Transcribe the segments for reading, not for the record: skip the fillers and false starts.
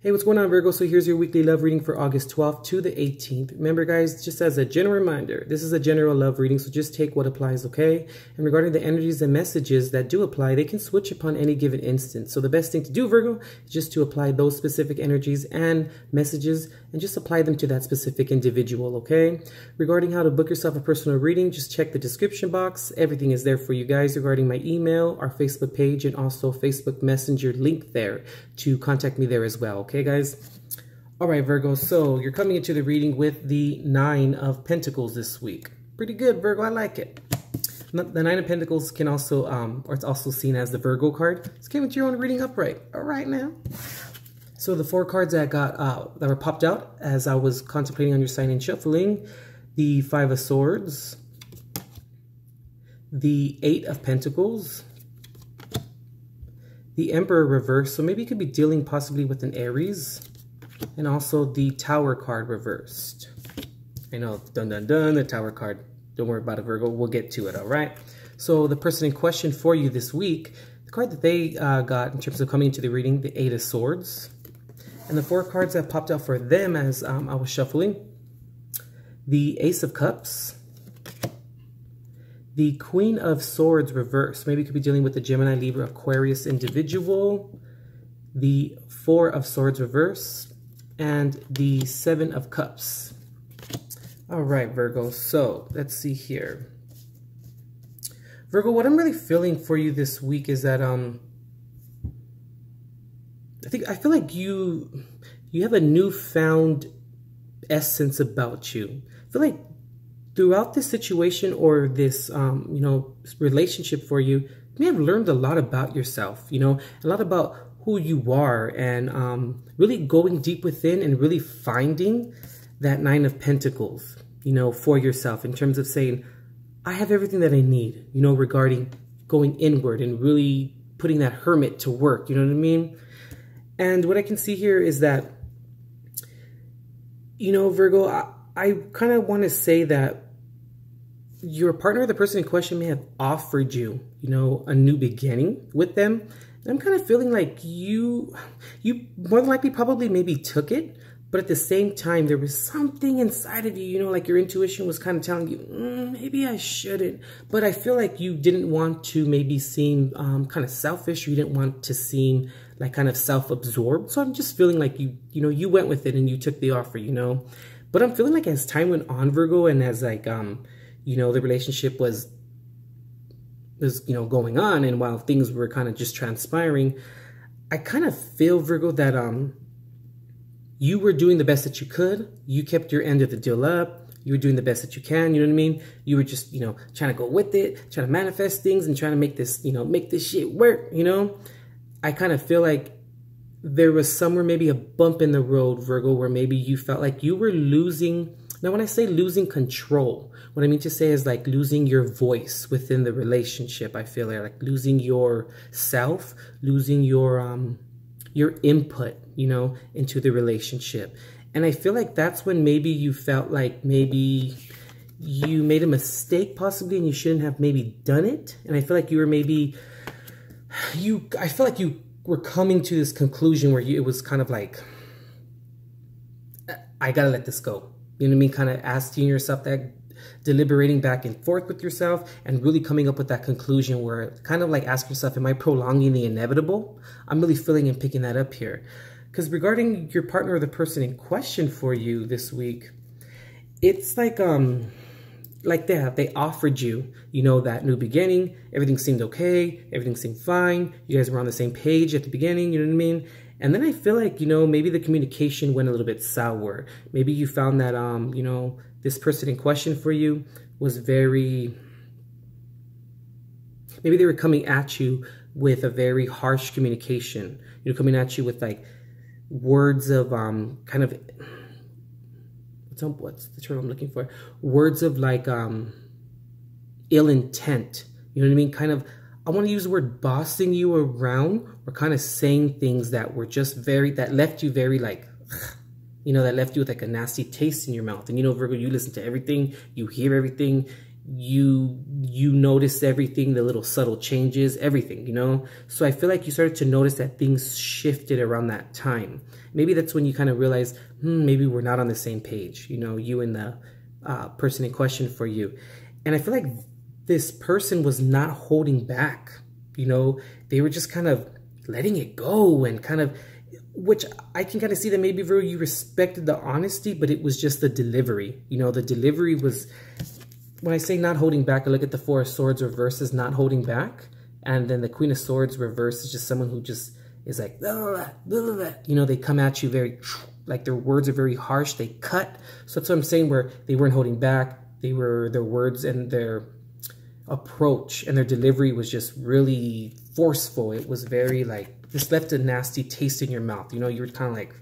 Hey, what's going on, Virgo? So here's your weekly love reading for August 12th to the 18th. Remember, guys, just as a general reminder, this is a general love reading, so just take what applies, okay? And regarding the energies and messages that do apply, they can switch upon any given instance. So the best thing to do, Virgo, is just to apply those specific energies and messages and just apply them to that specific individual, okay? Regarding how to book yourself a personal reading, just check the description box. Everything is there for you guys regarding my email, our Facebook page, and also Facebook Messenger link there to contact me there as well, okay? Okay, guys. All right, Virgo. So you're coming into the reading with the Nine of Pentacles this week. Pretty good, Virgo. I like it. The Nine of Pentacles can also, or it's also seen as the Virgo card. It's came with your own reading upright. All right, now. So the four cards that got that were popped out as I was contemplating on your sign and shuffling: the Five of Swords, the Eight of Pentacles, the Emperor reversed, so maybe you could be dealing possibly with an Aries, and also the Tower card reversed. I know, dun dun dun, the Tower card. Don't worry about it, Virgo. We'll get to it, all right? So the person in question for you this week, the card that they got in terms of coming into the reading, the Eight of Swords. And the four cards that popped out for them as I was shuffling: the Ace of Cups, the Queen of Swords reversed. Maybe you could be dealing with the Gemini, Libra, Aquarius individual. The Four of Swords reversed. And the Seven of Cups. All right, Virgo. So let's see here. Virgo, what I'm really feeling for you this week is that I feel like you have a newfound essence about you. I feel like throughout this situation or this, relationship for you, you may have learned a lot about yourself, a lot about who you are, and really going deep within and really finding that Nine of Pentacles, for yourself in terms of saying, I have everything that I need, regarding going inward and really putting that hermit to work, you know what I mean? And what I can see here is that, Virgo, I kind of want to say that your partner, the person in question, may have offered you, a new beginning with them. And I'm kind of feeling like you more than likely probably maybe took it, but at the same time, there was something inside of you, like your intuition was kind of telling you, maybe I shouldn't. But I feel like you didn't want to maybe seem kind of selfish, or you didn't want to seem like kind of self-absorbed. So I'm just feeling like you went with it and you took the offer, But I'm feeling like as time went on, Virgo, and as like, the relationship was going on, and while things were kind of just transpiring, I kind of feel, Virgo, that you were doing the best that you could. You kept your end of the deal up. You were doing the best that you can, you know what I mean? You were just, trying to go with it, trying to manifest things and trying to make this, make this shit work, I kind of feel like there was somewhere maybe a bump in the road, Virgo, where maybe you felt like you were losing. Now, when I say losing control, what I mean to say is like losing your voice within the relationship. I feel like losing yourself, losing your input, into the relationship. And I feel like that's when maybe you felt like maybe you made a mistake possibly, and you shouldn't have maybe done it. And I feel like you were maybe, I feel like you were coming to this conclusion where it was kind of like, I gotta let this go. You know what I mean? Kind of asking yourself that, deliberating back and forth with yourself, and really coming up with that conclusion where kind of like asking yourself, am I prolonging the inevitable? I'm really feeling and picking that up here. Because regarding your partner or the person in question for you this week, it's like they offered you, that new beginning. Everything seemed okay. Everything seemed fine. You guys were on the same page at the beginning, you know what I mean? And then I feel like, maybe the communication went a little bit sour. Maybe you found that, this person in question for you was maybe they were coming at you with a very harsh communication. Coming at you with like words of kind of, what's the term I'm looking for? Words of like ill intent. You know what I mean? Kind of, I want to use the word bossing you around, or kind of saying things that were just that left you very like, that left you with like a nasty taste in your mouth. And Virgo, you listen to everything, you hear everything, you noticed everything, the little subtle changes, everything, you know? So I feel like you started to notice that things shifted around that time. Maybe that's when you kind of realize, maybe we're not on the same page, you know, you and the person in question for you. And I feel like this person was not holding back, you know? They were just kind of letting it go and kind of, which I can kind of see that maybe, Virgo, you respected the honesty, but it was just the delivery. You know, the delivery was, when I say not holding back, I look at the Four of Swords reverse as not holding back. And then the Queen of Swords reverse is just someone who just is like, blah, blah, blah, blah. You know, they come at you very, like their words are very harsh. They cut. So that's what I'm saying, where they weren't holding back. Their words and their approach and their delivery was just really forceful. It was very like, this left a nasty taste in your mouth. You know, you were kind of like,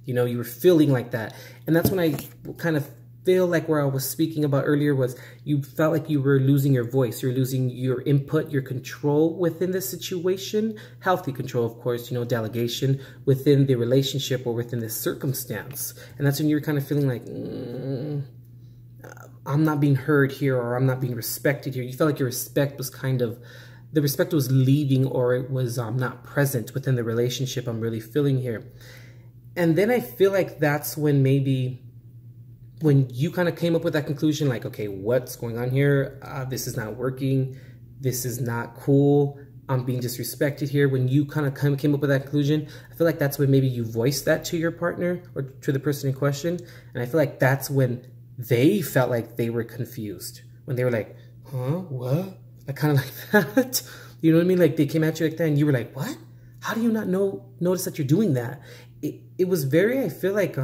you know, you were feeling like that. And that's when I kind of feel like where I was speaking about earlier was you felt like you were losing your voice. You're losing your input, your control within the situation. Healthy control, of course, you know, delegation within the relationship or within the circumstance. And that's when you're kind of feeling like, I'm not being heard here, or I'm not being respected here. You felt like your respect was kind of, the respect was leaving, or it was not present within the relationship I'm really feeling here. And then I feel like that's when maybe, when you kind of came up with that conclusion, like, okay, what's going on here? This is not working. This is not cool. I'm being disrespected here. When you kind of came up with that conclusion, I feel like that's when maybe you voiced that to your partner or to the person in question. And I feel like that's when they felt like they were confused. When they were like, huh, what? Like kind of like that. You know what I mean? Like they came at you like that and you were like, what? How do you not notice that you're doing that? It was very, I feel like,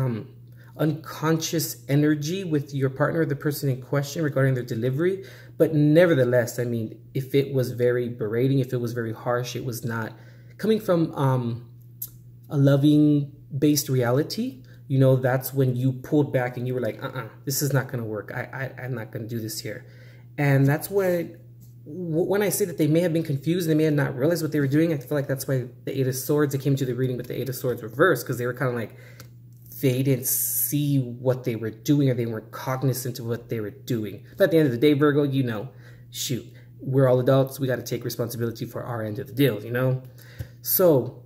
unconscious energy with your partner or the person in question regarding their delivery. But nevertheless, I mean, if it was very berating, if it was very harsh, it was not coming from a loving based reality. You know, that's when you pulled back and you were like, this is not going to work. I'm not going to do this here. And that's when I say that they may have been confused, they may have not realized what they were doing. I feel like that's why the Eight of Swords, they came to the reading with the Eight of Swords reversed, because they were kind of like, they didn't see what they were doing, or they weren't cognizant of what they were doing. But at the end of the day, Virgo, you know, shoot, we're all adults. We got to take responsibility for our end of the deal, you know? So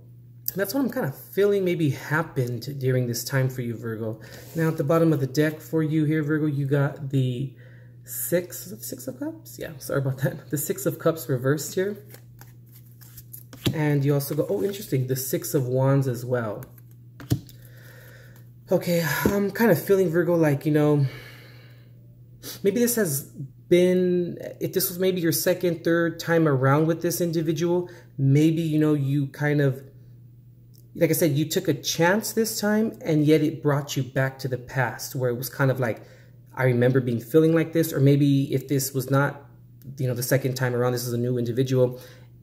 that's what I'm kind of feeling maybe happened during this time for you, Virgo. Now, at the bottom of the deck for you here, Virgo, you got the Six of Cups? Yeah, sorry about that. The Six of Cups reversed here. And you also go, oh, interesting, the Six of Wands as well. Okay, I'm kind of feeling, Virgo, like, you know, maybe this has been, if this was maybe your second, third time around with this individual, maybe, you know, you kind of, like I said, you took a chance this time, and yet it brought you back to the past, where it was kind of like, I remember feeling like this. Or maybe if this was not, you know, the second time around, this is a new individual,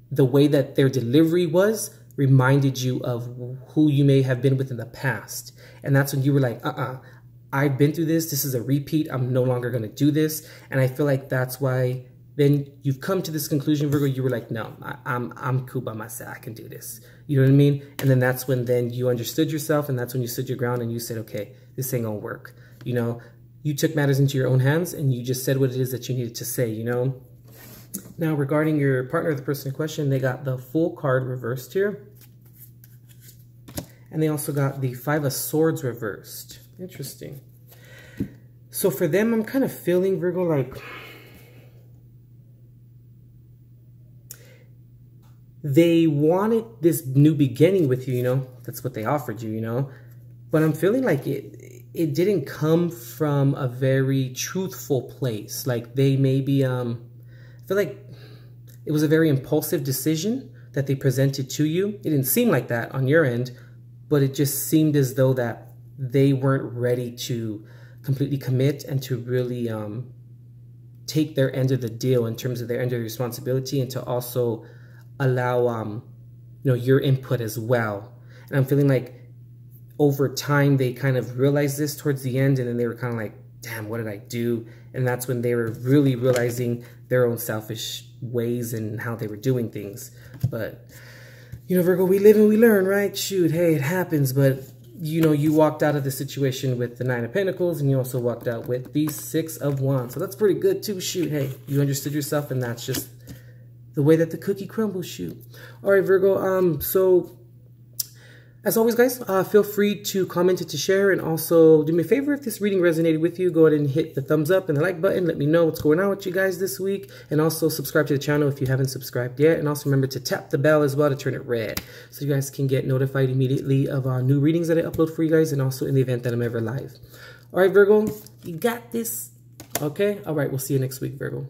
the way that their delivery was reminded you of who you may have been with in the past. And that's when you were like, I've been through this. This is a repeat. I'm no longer going to do this. And I feel like that's why then you've come to this conclusion, Virgo. You were like, no, I'm cool by myself. I can do this. You know what I mean? And then that's when then you understood yourself, and that's when you stood your ground and you said, okay, this ain't gonna work. You know, you took matters into your own hands and you just said what it is that you needed to say, you know? Now, regarding your partner, the person in question, they got the Fool card reversed here. And they also got the Five of Swords reversed. Interesting. So for them, I'm kind of feeling, Virgo, like they wanted this new beginning with you, you know? That's what they offered you, you know? But I'm feeling like it didn't come from a very truthful place. Like they maybe, I feel like it was a very impulsive decision that they presented to you. It didn't seem like that on your end, but it just seemed as though that they weren't ready to completely commit and to really take their end of the deal in terms of their end of the responsibility, and to also allow you know, your input as well. And I'm feeling like over time they kind of realized this towards the end, and then they were kind of like, damn, what did I do? And that's when they were really realizing their own selfish ways and how they were doing things. But, you know, Virgo, we live and we learn, right? Shoot, hey, it happens. But you know, you walked out of the situation with the 9 of Pentacles, and you also walked out with the 6 of Wands. So that's pretty good too. Shoot, hey, you understood yourself, and that's just the way that the cookie crumbles. Shoot. All right, Virgo. So as always, guys, feel free to comment and to share, and also do me a favor, if this reading resonated with you, go ahead and hit the thumbs up and the like button. Let me know what's going on with you guys this week, and also subscribe to the channel if you haven't subscribed yet, and also remember to tap the bell as well to turn it red, so you guys can get notified immediately of new readings that I upload for you guys, and also in the event that I'm ever live. All right, Virgo, you got this. Okay. All right, we'll see you next week, Virgo.